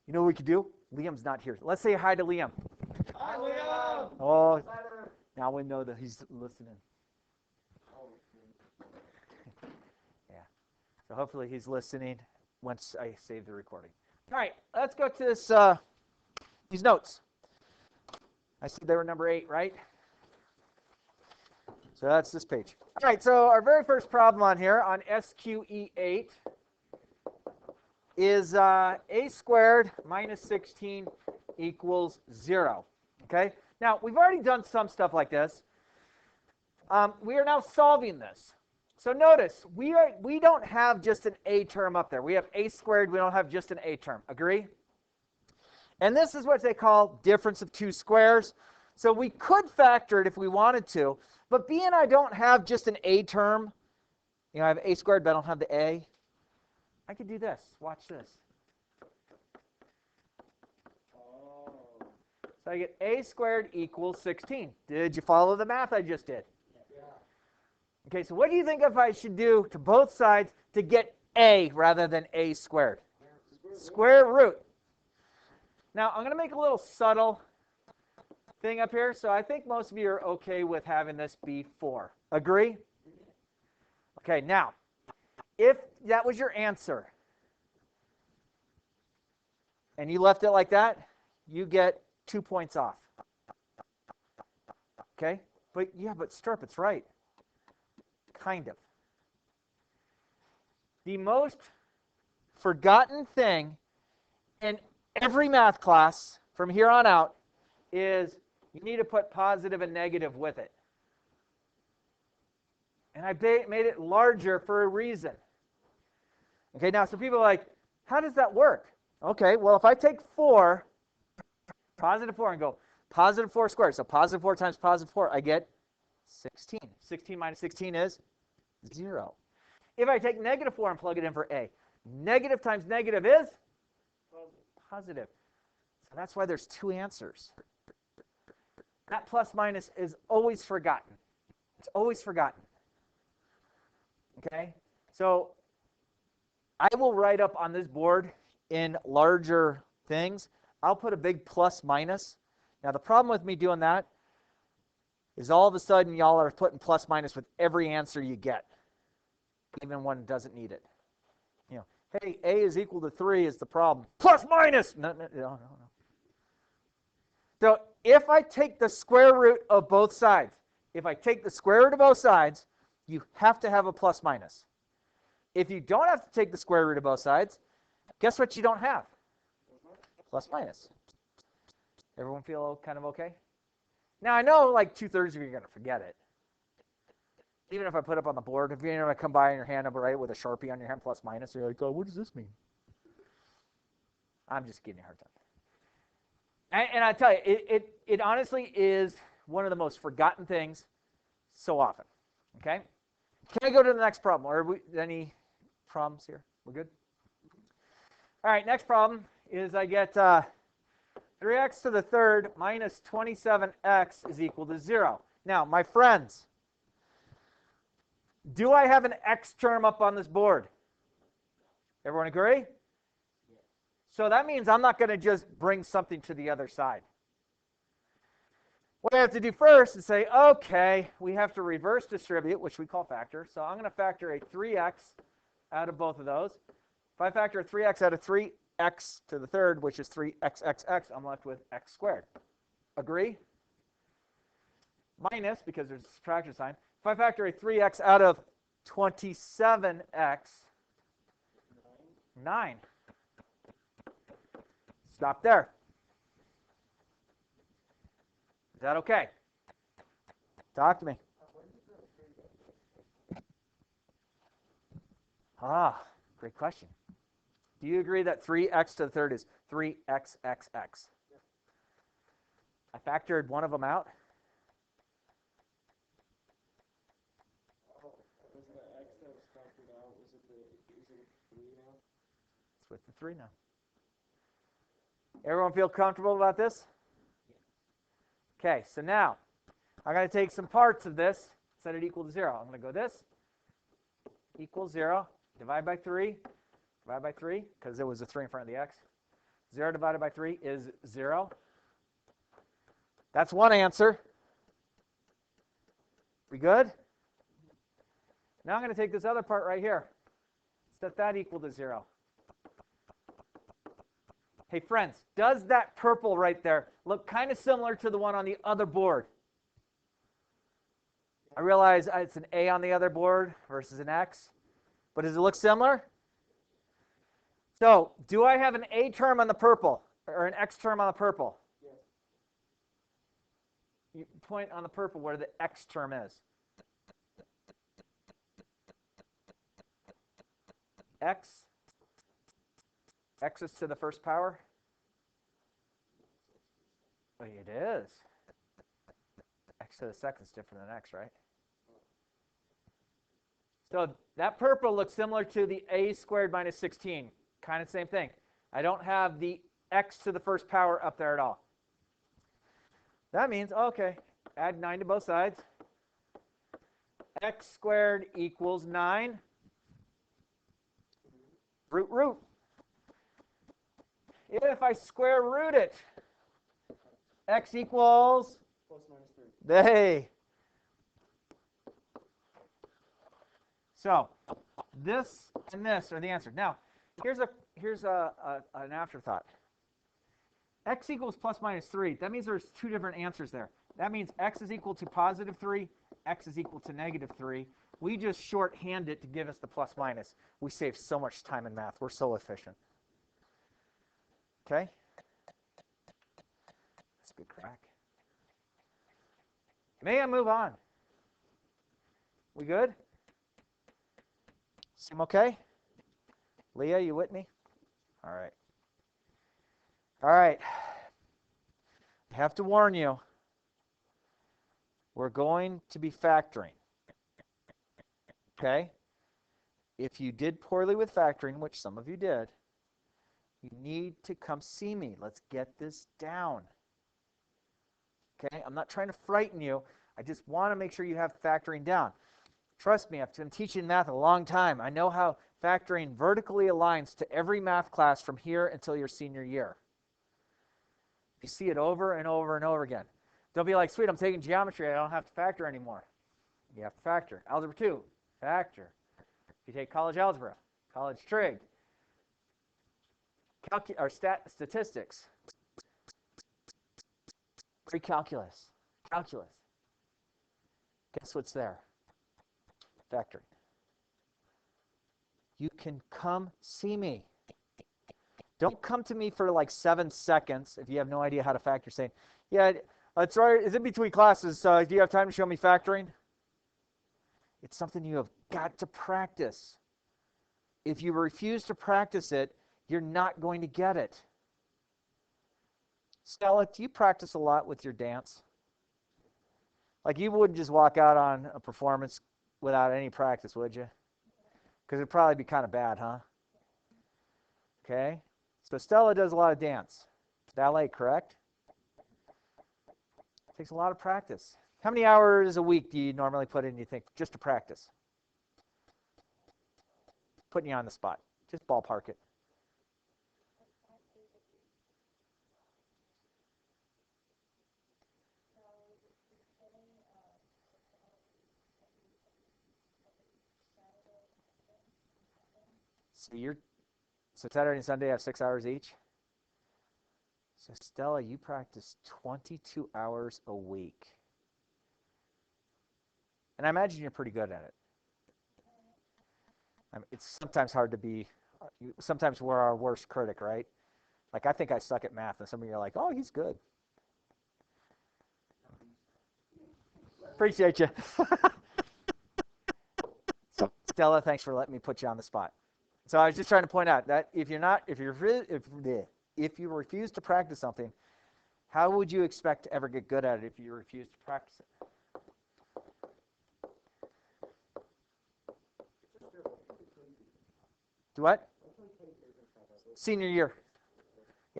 You know what we could do? Liam's not here. Let's say hi to Liam. Hi, Liam. Oh, now we know that he's listening. Yeah. So hopefully he's listening once I save the recording. All right, let's go to this. These notes. I said they were number 8, right? So that's this page. All right, so our very first problem on here on SQE 8 is a squared minus 16 equals 0. Okay? Now, we've already done some stuff like this. We are now solving this. So notice, we don't have just an a term up there. We have a squared. We don't have just an a term. Agree? And this is what they call difference of two squares. So we could factor it if we wanted to. But being I don't have just an a term, I have a squared, but I don't have the a, I could do this. Watch this. So I get a squared equals 16. Did you follow the math I just did? Yeah. Okay, so what do you think if I should do to both sides to get a rather than a squared? Square root. Now, I'm going to make a little subtle thing up here. So I think most of you are okay with having this be 4. Agree? Okay, now, if that was your answer, and you left it like that, you get 2 points off. Okay? But yeah, but Stirp, it's right. Kind of. The most forgotten thing in every math class from here on out is you need to put positive and negative with it. And I made it larger for a reason. Okay, now some people are like, how does that work? Okay, well, if I take 4, positive 4, and go positive 4 squared, so positive 4 times positive 4, I get 16. 16 minus 16 is 0. If I take negative 4 and plug it in for a, negative times negative is positive. So that's why there's 2 answers. That plus minus is always forgotten. It's always forgotten. Okay? So I will write up on this board in larger things. I'll put a big plus minus. Now the problem with me doing that is all of a sudden y'all are putting plus minus with every answer you get, even when it doesn't need it. Hey, a is equal to 3 is the problem. Plus minus! No. So if I take the square root of both sides, you have to have a plus minus. If you don't have to take the square root of both sides, guess what you don't have? Plus minus. Everyone feel kind of okay? Now, I know like 2/3 of you are going to forget it. Even if I put it up on the board, if I come by and your hand number right with a Sharpie on your hand plus minus, you're like, oh, what does this mean? I'm just giving you a hard time. And I tell you, it honestly is one of the most forgotten things so often. Okay? Can I go to the next problem? Or any problems here? We're good? All right, next problem is I get 3x to the third minus 27x is equal to 0. Now, my friends, do I have an x term up on this board? Everyone agree? So that means I'm not going to just bring something to the other side. What I have to do first is say, okay, we have to reverse distribute, which we call factor. So I'm going to factor a 3x out of both of those. If I factor a 3x out of 3x to the third, which is 3xxx, I'm left with x squared. Agree? Minus, because there's a subtraction sign. If I factor a 3x out of 27x, 9. Stop there. Is that okay? Talk to me. Great question. Do you agree that 3x to the third is 3xxx? I factored one of them out. It's with the 3 now. Everyone feel comfortable about this? Okay, so now I'm going to take some parts of this, set it equal to 0. I'm going to go this equals 0, divide by 3, because there was a 3 in front of the x. 0 divided by 3 is 0. That's one answer. We good? Now I'm going to take this other part right here. Set that equal to 0. Hey, friends, does that purple right there look kind of similar to the one on the other board? I realize it's an A on the other board versus an X, but does it look similar? So, do I have an A term on the purple or an X term on the purple? Yes. You point on the purple where the X term is. X is to the first power? Oh, it is. X to the second is different than X, right? So that purple looks similar to the A squared minus 16. Kind of same thing. I don't have the X to the first power up there at all. That means, okay, add 9 to both sides. X squared equals 9. Root. If I square root it, X equals? Plus minus 3. Hey. So this and this are the answer. Now, here's an afterthought. X equals plus minus 3. That means there's two different answers there. That means X is equal to positive 3, X is equal to negative 3. We just shorthand it to give us the plus minus. We save so much time in math. We're so efficient. Okay? That's a good crack. May I move on? We good? Seem okay? Leah, you with me? All right. All right. I have to warn you. We're going to be factoring. Okay? If you did poorly with factoring, which some of you did, you need to come see me. Let's get this down. Okay? I'm not trying to frighten you. I just want to make sure you have factoring down. Trust me, I've been teaching math a long time. I know how factoring vertically aligns to every math class from here until your senior year. You see it over and over and over again. Don't be like, sweet, I'm taking geometry. I don't have to factor anymore. You have to factor. Algebra 2, factor. If you take college algebra, college trig, statistics, pre-calculus, calculus. Guess what's there? Factoring. You can come see me. Don't come to me for like 7 seconds if you have no idea how to factor, saying, yeah, that's right, it's in between classes, so do you have time to show me factoring? It's something you have got to practice. If you refuse to practice it, you're not going to get it. Stella, do you practice a lot with your dance? Like you wouldn't just walk out on a performance without any practice, would you? Because it'd probably be kind of bad, huh? Okay. So Stella does a lot of dance. Ballet, correct? Takes a lot of practice. How many hours a week do you normally put in, you think, just to practice? Putting you on the spot. Just ballpark it. So Saturday and Sunday have 6 hours each? So Stella, you practice 22 hours a week. And I imagine you're pretty good at it. I mean, it's sometimes hard to be, sometimes we're our worst critic, right? Like I think I suck at math, and some of you are like, oh, he's good. Appreciate you. So Stella, thanks for letting me put you on the spot. So I was just trying to point out that if you refuse to practice something, how would you expect to ever get good at it if you refuse to practice it? Do what? Senior year.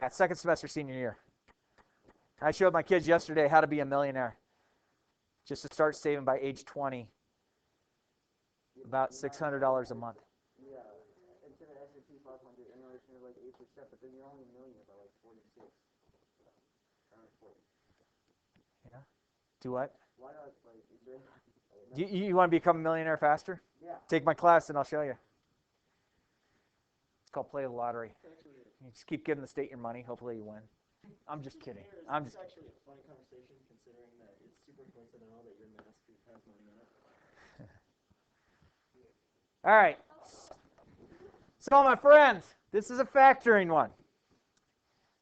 Yeah, second semester senior year. I showed my kids yesterday how to be a millionaire. Just to start saving by age 20. About $600 a month. Yeah, instead of S&P 500, in order to like 8%. step, but then you're only a million by like 46. Around 40. Yeah. Do what? Why not, like, is there... You want to become a millionaire faster? Yeah. Take my class and I'll show you. It's called play the lottery. You just keep giving the state your money. Hopefully you win. I'm just kidding. It's actually a funny conversation considering that it's super coincidental that your math group has money in it. All right. So my friends, this is a factoring one.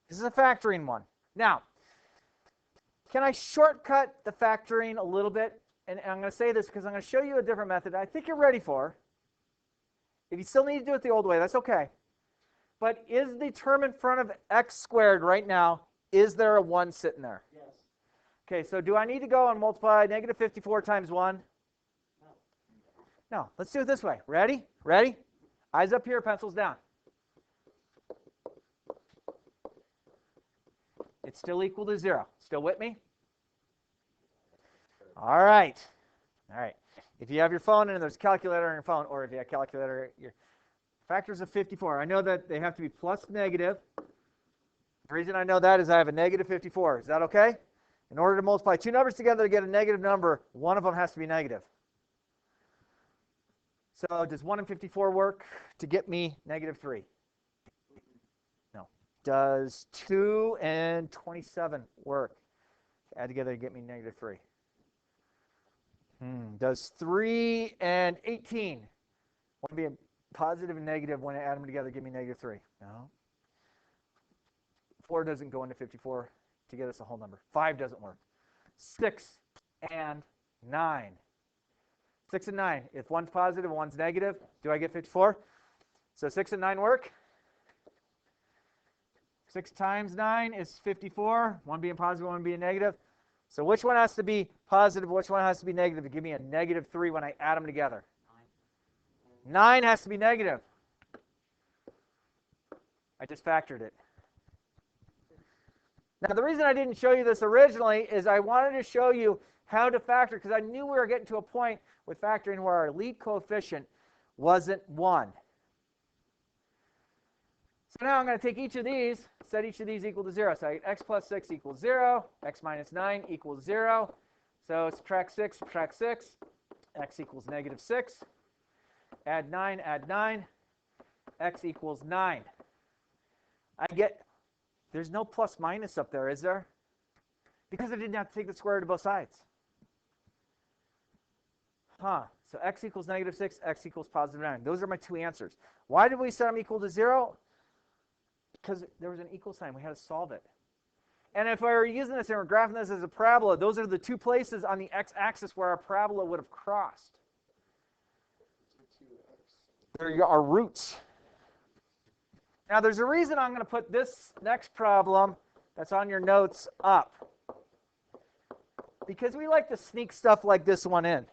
This is a factoring one. Now, can I shortcut the factoring a little bit? And I'm going to say this because I'm going to show you a different method I think you're ready for. If you still need to do it the old way, that's okay. But is the term in front of x squared right now, is there a 1 sitting there? Yes. Okay, so do I need to go and multiply negative 54 times 1? No. No, let's do it this way. Ready? Ready? Eyes up here, pencils down. It's still equal to 0. Still with me? All right. All right. If you have your phone and there's a calculator on your phone, or if you have a calculator, your factors of 54. I know that they have to be plus negative. The reason I know that is I have a negative 54. Is that okay? In order to multiply two numbers together to get a negative number, one of them has to be negative. So does 1 and 54 work to get me negative 3? No. Does 2 and 27 work? Add together to get me negative 3. Does 3 and 18 want to be a positive and negative when I add them together give me negative 3? No. 4 doesn't go into 54 to get us a whole number. 5 doesn't work. 6 and 9. 6 and 9. If one's positive and one's negative, do I get 54? So 6 and 9 work. 6 times 9 is 54. One being positive, one being negative. So which one has to be positive, which one has to be negative to give me a negative 3 when I add them together? 9 has to be negative. I just factored it. Now, the reason I didn't show you this originally is I wanted to show you how to factor, because I knew we were getting to a point with factoring where our lead coefficient wasn't 1. So now I'm going to take each of these, set each of these equal to 0. So I get x plus 6 equals 0, x minus 9 equals 0. So subtract 6, x equals negative 6. Add 9, x equals 9. I get, there's no plus minus up there, is there? Because I didn't have to take the square root of both sides. So x equals negative 6, x equals positive 9. Those are my two answers. Why did we set them equal to 0? Because there was an equal sign. We had to solve it. And if I were using this and we're graphing this as a parabola, those are the two places on the x-axis where our parabola would have crossed. There are roots. Now, there's a reason I'm going to put this next problem that's on your notes up. Because we like to sneak stuff like this one in.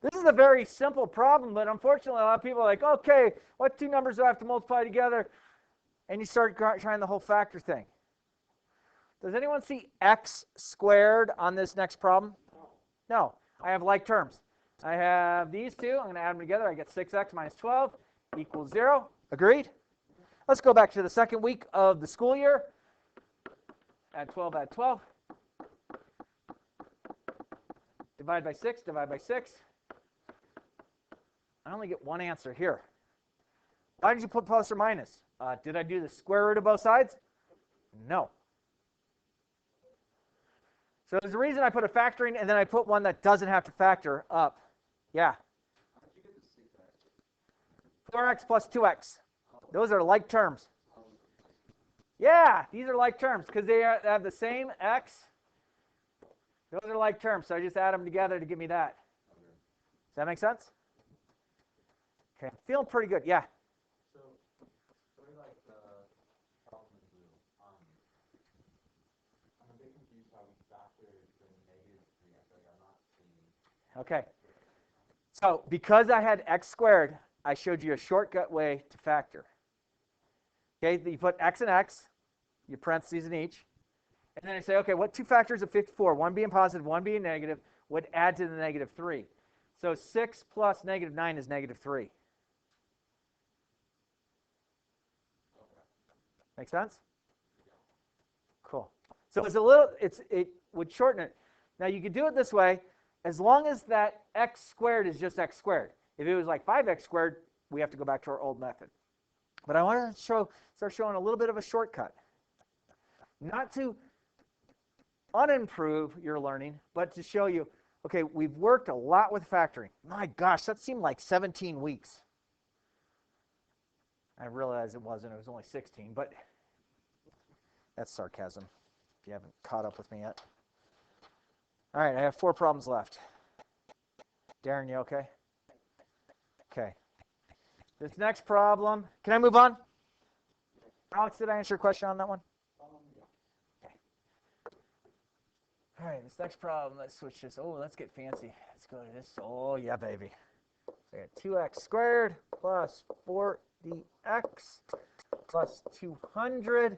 This is a very simple problem, but unfortunately, a lot of people are like, okay, what two numbers do I have to multiply together? And you start trying the whole factor thing. Does anyone see x squared on this next problem? No. I have like terms. I have these two. I'm going to add them together. I get 6x minus 12 equals 0. Agreed? Let's go back to the second week of the school year. Add 12, add 12. Divide by 6, divide by 6. I only get one answer here. Why did you put plus or minus? Did I do the square root of both sides? No. So there's a reason I put a factoring and then I put one that doesn't have to factor up. Yeah. 4x plus 2x. Those are like terms. Yeah, these are like terms because they have the same x. Those are like terms, so I just add them together to give me that. Does that make sense? Okay, feeling pretty good. Yeah. So, like the problem in blue, I'm a bit confused how we factored the negative 3. I feel like I'm not seeing. Okay. So because I had x squared, I showed you a shortcut way to factor. Okay, you put x and x, you parentheses in each, and then I say, okay, what two factors of 54, one being positive, one being negative, would add to the negative 3? So 6 plus negative 9 is negative 3. Make sense? Cool. So it's a little, it would shorten it. Now you could do it this way, as long as that x squared is just x squared. If it was like 5x squared, we have to go back to our old method. But I want to start showing a little bit of a shortcut. Not to unimprove your learning, but to show you, okay, we've worked a lot with factoring. My gosh, that seemed like 17 weeks. I realized it wasn't. It was only 16, but that's sarcasm, if you haven't caught up with me yet. All right, I have 4 problems left. Darren, you okay? Okay. This next problem, can I move on? Alex, did I answer your question on that one? Okay. All right, this next problem, let's switch this. Oh, let's get fancy. Let's go to this. Oh, yeah, baby. So I got 2x squared plus 4dx plus 200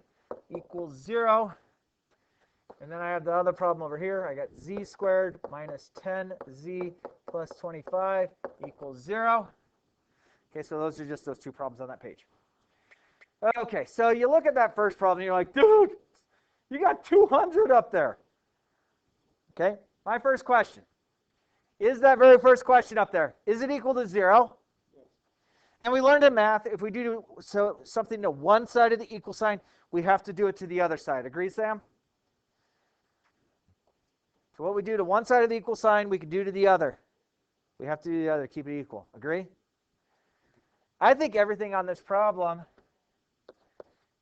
equals 0. And then I have the other problem over here. I got z squared minus 10z plus 25 equals 0. Okay, so those are just those 2 problems on that page. Okay, so you look at that first problem, and you're like, dude, you got 200 up there. Okay, my first question. Is that very first question up there, is it equal to 0? And we learned in math, if we do something to one side of the equal sign, we have to do it to the other side. Agree, Sam? So what we do to one side of the equal sign, we can do to the other. We have to do the other to keep it equal. Agree? I think everything on this problem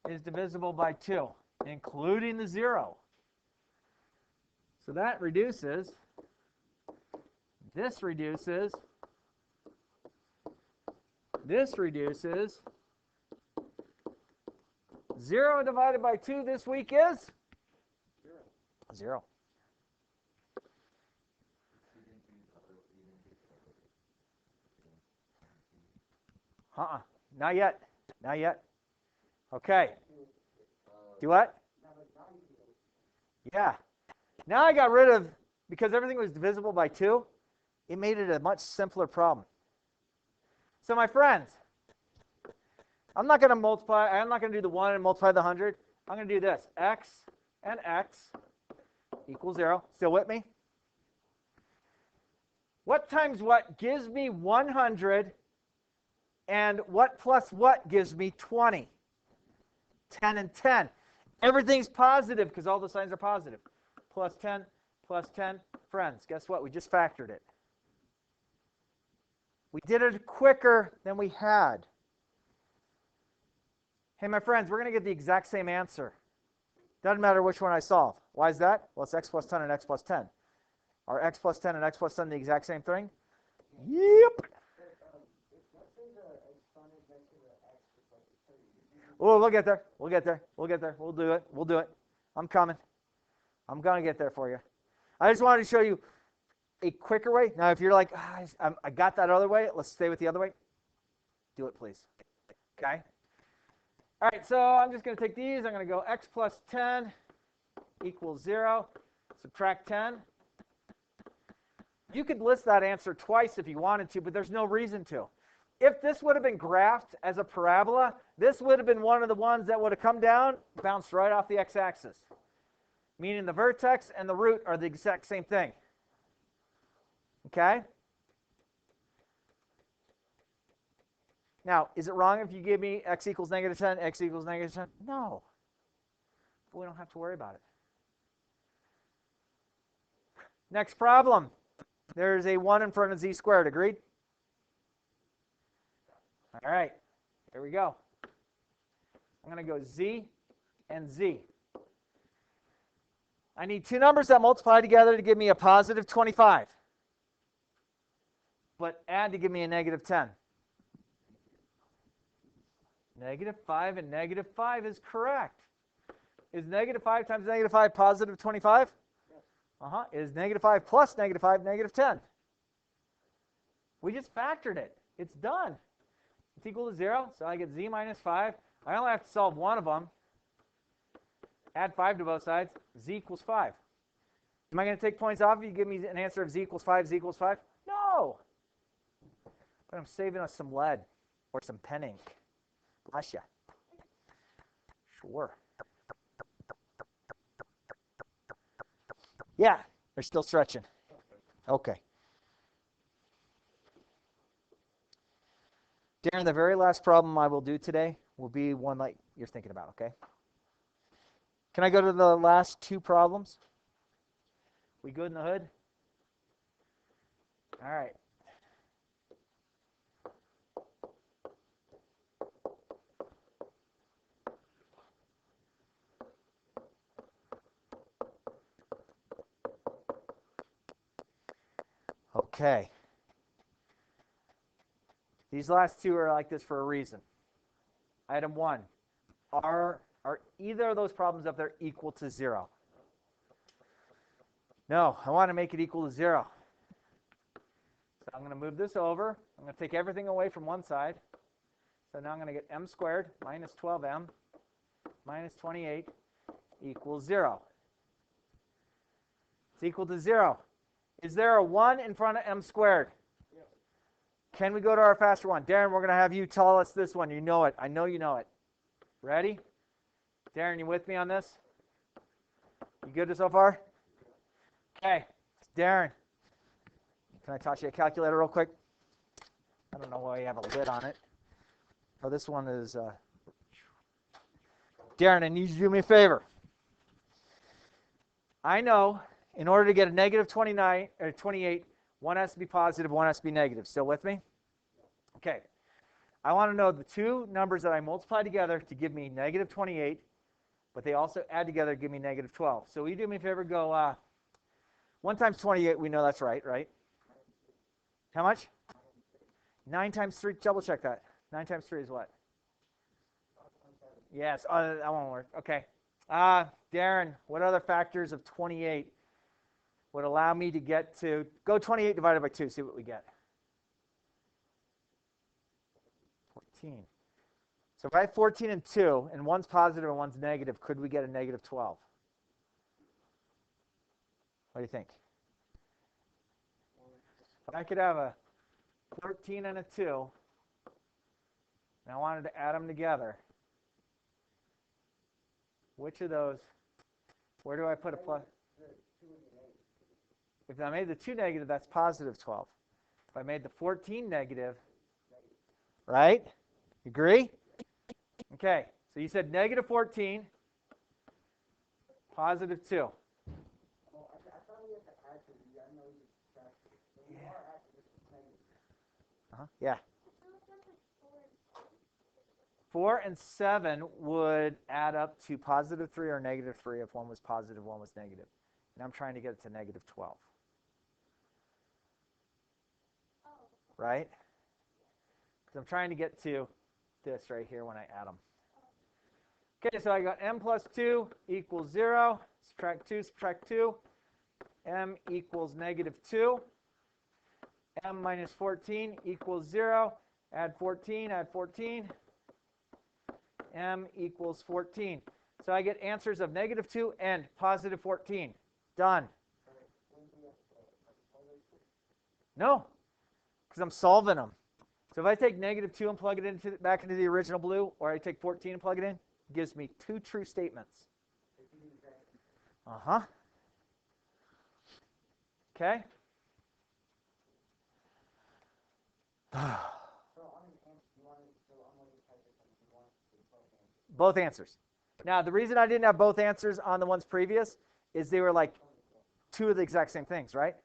is divisible by 2, including the 0. So that reduces. This reduces. This reduces. 0 divided by 2 this week is? 0. Not yet. Not yet. Okay. Do what? Yeah. Now I got rid of, because everything was divisible by 2, it made it a much simpler problem. So my friends, I'm not going to multiply, I'm not going to do the 1 and multiply the 100. I'm going to do this. X and x equals 0. Still with me? What times what gives me 100, and what plus what gives me 20? 10 and 10. Everything's positive because all the signs are positive. Plus 10, plus 10. Friends, guess what? We just factored it. We did it quicker than we had. Hey, my friends, we're going to get the exact same answer. Doesn't matter which one I solve. Why is that? Well, it's x plus 10 and x plus 10. Are x plus 10 and x plus 10 the exact same thing? Yep. Oh, we'll get there. We'll get there. We'll get there. We'll do it. We'll do it. I'm coming. I'm going to get there for you. I just wanted to show you a quicker way. Now, if you're like, I got that other way, let's stay with the other way. Do it, please. Okay? All right, so I'm just going to take these. I'm going to go x plus 10 equals 0. Subtract 10. You could list that answer twice if you wanted to, but there's no reason to. If this would have been graphed as a parabola, this would have been one of the ones that would have come down, bounced right off the x-axis. Meaning the vertex and the root are the exact same thing. Okay? Now, is it wrong if you give me x equals negative 10, x equals negative 10? No. But we don't have to worry about it. Next problem. There's a 1 in front of z squared. Agreed? All right. Here we go. I'm going to go z and z. I need 2 numbers that multiply together to give me a positive 25. But add to give me a negative 10. Negative 5 and negative 5 is correct. Is negative 5 times negative 5 positive 25? Yes. Is negative 5 plus negative 5 negative 10? We just factored it. It's done. It's equal to 0, so I get z minus 5. I only have to solve one of them. Add 5 to both sides. Z equals 5. Am I going to take points off if you give me an answer of z equals 5, z equals 5? No. But I'm saving us some lead or some pen ink. Bless you. Sure. Yeah, they're still stretching. Okay. Darren, the very last problem I will do today will be one like you're thinking about, okay? Can I go to the last two problems? We good in the hood? All right. Okay. These last two are like this for a reason. Item 1. Are either of those problems up there equal to 0? No, I want to make it equal to 0. So I'm going to move this over. I'm going to take everything away from one side. So now I'm going to get m squared minus 12m minus 28 equals 0. It's equal to 0. Is there a 1 in front of m squared? Yes. Can we go to our faster one? Darren, we're going to have you tell us this one. You know it. I know you know it. Ready? Darren, you with me on this? You good so far? Okay. Darren, can I toss you a calculator real quick? I don't know why you have a lid on it. Oh, this one is... Darren, I need you to do me a favor. I know in order to get a negative 29 or 28, one has to be positive, one has to be negative. Still with me? Okay. I want to know the two numbers that I multiply together to give me negative 28, but they also add together to give me negative 12. So will you do me a favor? Go 1 times 28, we know that's right, right? How much? 9 times 3, double check that. 9 times 3 is what? Yes, that won't work. Okay. Darren, what other factors of 28 would allow me to get to, go 28 divided by 2, see what we get. 14. So if I have 14 and 2, and one's positive and one's negative, could we get a negative 12? What do you think? If I could have a 14 and a 2, and I wanted to add them together, which of those, where do I put a plus? If I made the 2 negative, that's positive 12. If I made the 14 negative, right? Agree? Okay, so you said negative 14, positive 2. Yeah. 4 and 7 would add up to positive 3 or negative 3 if one was positive, one was negative. And I'm trying to get it to negative 12. Right? Because I'm trying to get to this right here when I add them. Okay, so I got m plus 2 equals 0. Subtract 2, subtract 2. M equals negative 2. M minus 14 equals 0. Add 14, add 14. M equals 14. So I get answers of negative 2 and positive 14. Done. No, because I'm solving them. So if I take negative 2 and plug it back into the original blue, or I take 14 and plug it in, it gives me 2 true statements. Uh-huh. Okay. Both answers. Now, the reason I didn't have both answers on the ones previous is they were like 2 of the exact same things, right?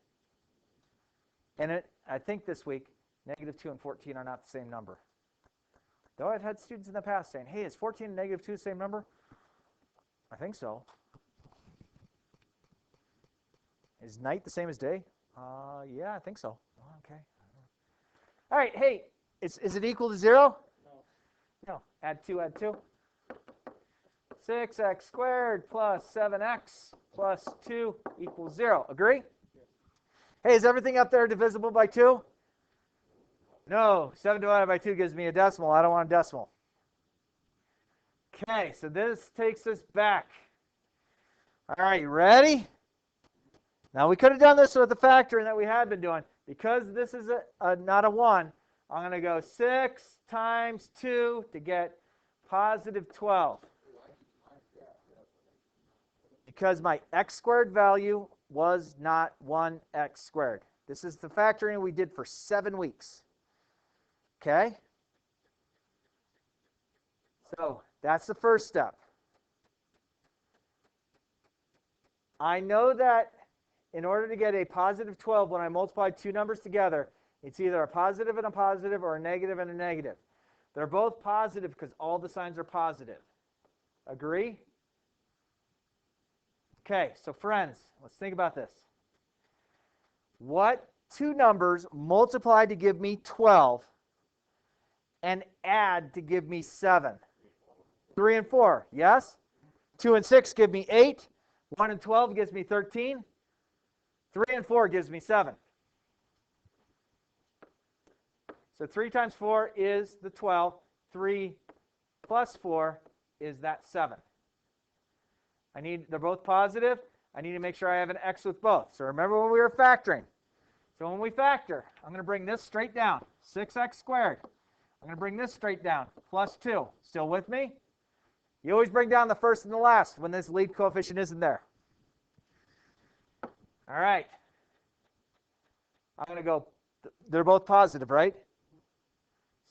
And I think this week, negative 2 and 14 are not the same number. Though I've had students in the past saying, hey, is 14 and negative 2 the same number? I think so. Is night the same as day? Yeah, I think so. Okay. All right, hey, is it equal to 0? No. Add 2, add 2. 6x squared plus 7x plus 2 equals 0. Agree? Hey, is everything up there divisible by 2? No. 7 divided by 2 gives me a decimal. I don't want a decimal. Okay, so this takes us back. All right, you ready? Now, we could have done this with the factoring that we had been doing. Because this is not a 1, I'm going to go 6 times 2 to get positive 12. because my x squared value was not 1x squared. This is the factoring we did for 7 weeks. Okay? So that's the first step. I know that in order to get a positive 12, when I multiply two numbers together, it's either a positive and a positive or a negative and a negative. They're both positive because all the signs are positive. Agree? Okay, so friends, let's think about this. What two numbers multiply to give me 12 and add to give me 7? 3 and 4, yes? 2 and 6 give me 8. 1 and 12 gives me 13. 3 and 4 gives me 7. So 3 times 4 is the 12. 3 plus 4 is that 7. They're both positive. I need to make sure I have an x with both. So remember when we were factoring. So when we factor, I'm going to bring this straight down. 6x squared. I'm going to bring this straight down. Plus 2. Still with me? You always bring down the first and the last when this lead coefficient isn't there. All right. I'm going to go, they're both positive, right?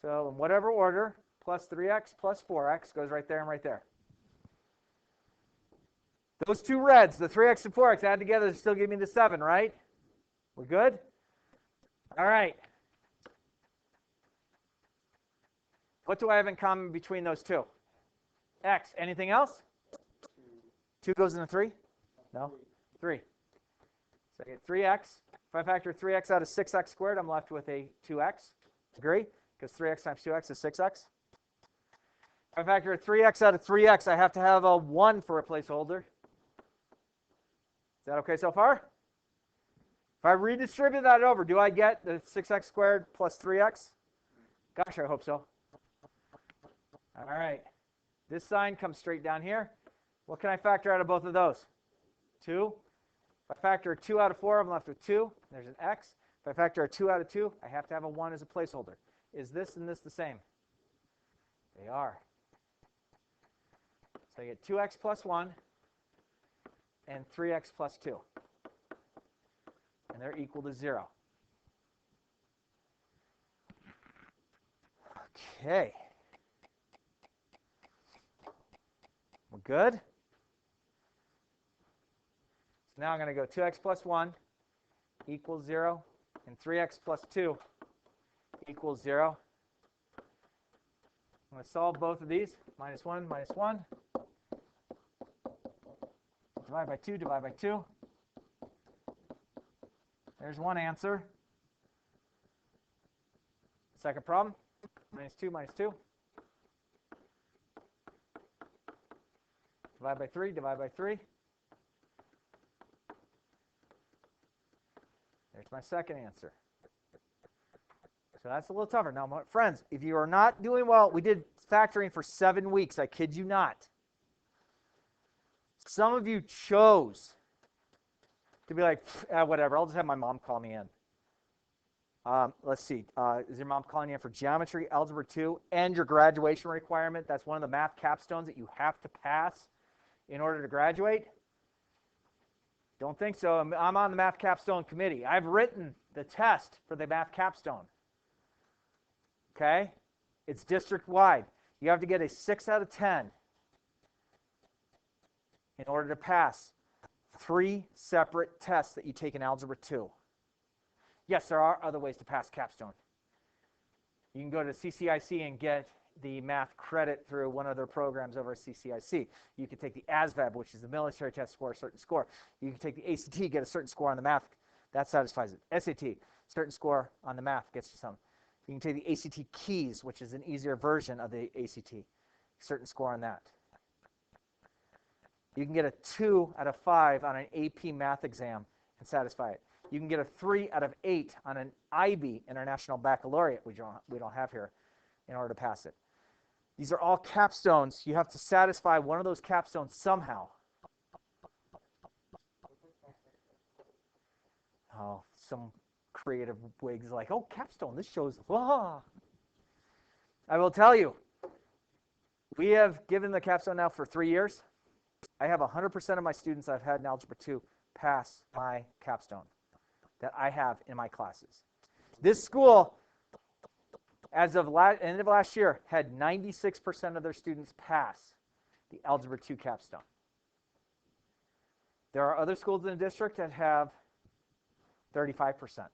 So in whatever order, plus 3x plus 4x goes right there and right there. Those two reds, the 3x and 4x, add together to still give me the 7, right? We're good? All right. What do I have in common between those two? X. Anything else? 2 goes into 3? No? 3. So I get 3x. If I factor 3x out of 6x squared, I'm left with a 2x. Agree? Because 3x times 2x is 6x. If I factor 3x out of 3x, I have to have a 1 for a placeholder. Is that okay so far? If I redistribute that over, do I get the 6x squared plus 3x? Gosh, I hope so. All right. This sign comes straight down here. What can I factor out of both of those? 2. If I factor a 2 out of 4, I'm left with 2. There's an x. If I factor a 2 out of 2, I have to have a 1 as a placeholder. Is this and this the same? They are. So I get 2x plus 1 and 3x plus 2. And they're equal to 0. Okay. We're good? So now I'm going to go 2x plus 1 equals 0, and 3x plus 2 equals 0. I'm going to solve both of these. Minus 1, minus 1. Divide by 2, divide by 2. There's one answer. Second problem, minus 2, minus 2. Divide by 3, divide by 3. There's my second answer. So that's a little tougher. Now, my friends, if you are not doing well, we did factoring for 7 weeks. I kid you not. Some of you chose to be like, whatever, I'll just have my mom call me in. Let's see. Is your mom calling you in for geometry, algebra 2, and your graduation requirement? That's one of the math capstones that you have to pass in order to graduate? Don't think so. I'm on the math capstone committee. I've written the test for the math capstone. Okay? It's district-wide. You have to get a 6 out of 10 in order to pass 3 separate tests that you take in Algebra 2. Yes, there are other ways to pass capstone. You can go to CCIC and get the math credit through one of their programs over at CCIC. You can take the ASVAB, which is the military test, score a certain score. You can take the ACT, get a certain score on the math. That satisfies it. SAT, certain score on the math gets you some. You can take the ACT keys, which is an easier version of the ACT. Certain score on that. You can get a 2 out of 5 on an AP math exam and satisfy it. You can get a 3 out of 8 on an IB, International Baccalaureate, we don't have here, in order to pass it. These are all capstones. You have to satisfy one of those capstones somehow. Oh, some creative wigs like, oh, capstone, this shows, ah. I will tell you, we have given the capstone now for 3 years. I have 100% of my students I've had in Algebra 2 pass my capstone that I have in my classes. This school, as of end of last year, had 96% of their students pass the Algebra 2 capstone. There are other schools in the district that have 35%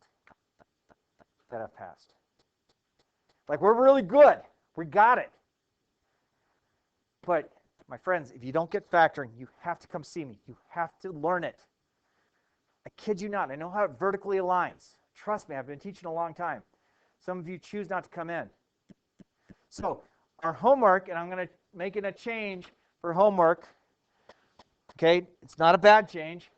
that have passed. Like, we're really good. We got it. But, my friends, if you don't get factoring, you have to come see me. You have to learn it. I kid you not. I know how it vertically aligns. Trust me, I've been teaching a long time. Some of you choose not to come in. So, our homework, and I'm going to make it a change for homework. Okay, it's not a bad change.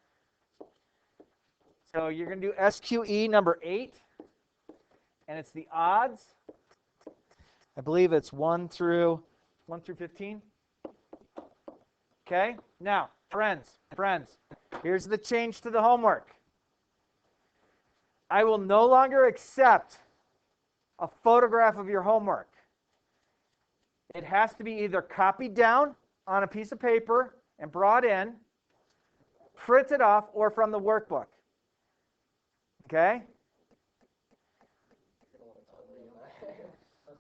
So, you're going to do SQE number 8, and it's the odds. I believe it's 1 through 15. Okay? Now, friends, here's the change to the homework. I will no longer accept a photograph of your homework. It has to be either copied down on a piece of paper and brought in, printed off, or from the workbook. Okay?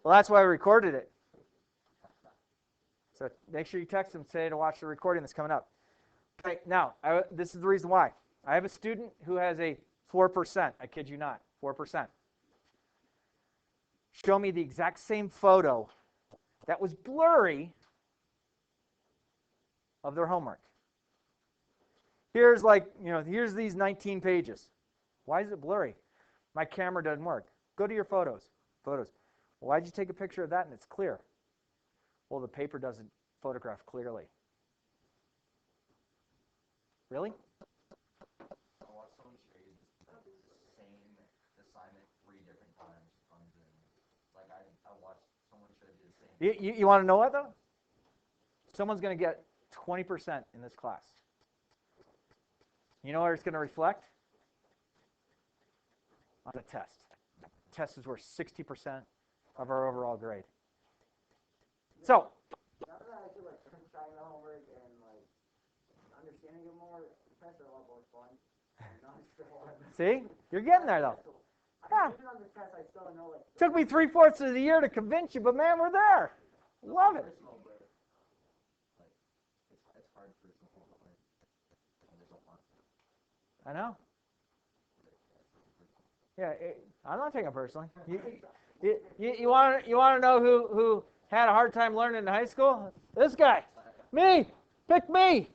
Well, that's why I recorded it. So make sure you text them today to watch the recording that's coming up. Okay, now, this is the reason why. I have a student who has a 4%. I kid you not, 4%. Show me the exact same photo that was blurry of their homework. Here's here's these 19 pages. Why is it blurry? My camera doesn't work. Go to your photos. Why'd you take a picture of that and it's clear? Well, the paper doesn't photograph clearly. Really? I watched someone show you the same assignment 3 different times on Zoom. Like I watched someone show you the same. You want to know what though? Someone's going to get 20% in this class. You know where it's going to reflect? On the test. The test is worth 60% of our overall grade. So, Now that I feel like trying the homework and like understanding it more, the tests are a lot more fun. see? You're getting there though. Yeah. Even on the test, I still know like. Took me 3/4 of the year to convince you, but man, we're there. Love it. It's hard for some people to I know. Yeah, I'm not taking it personally. You want to know who had a hard time learning in high school? This guy. Me. Pick me.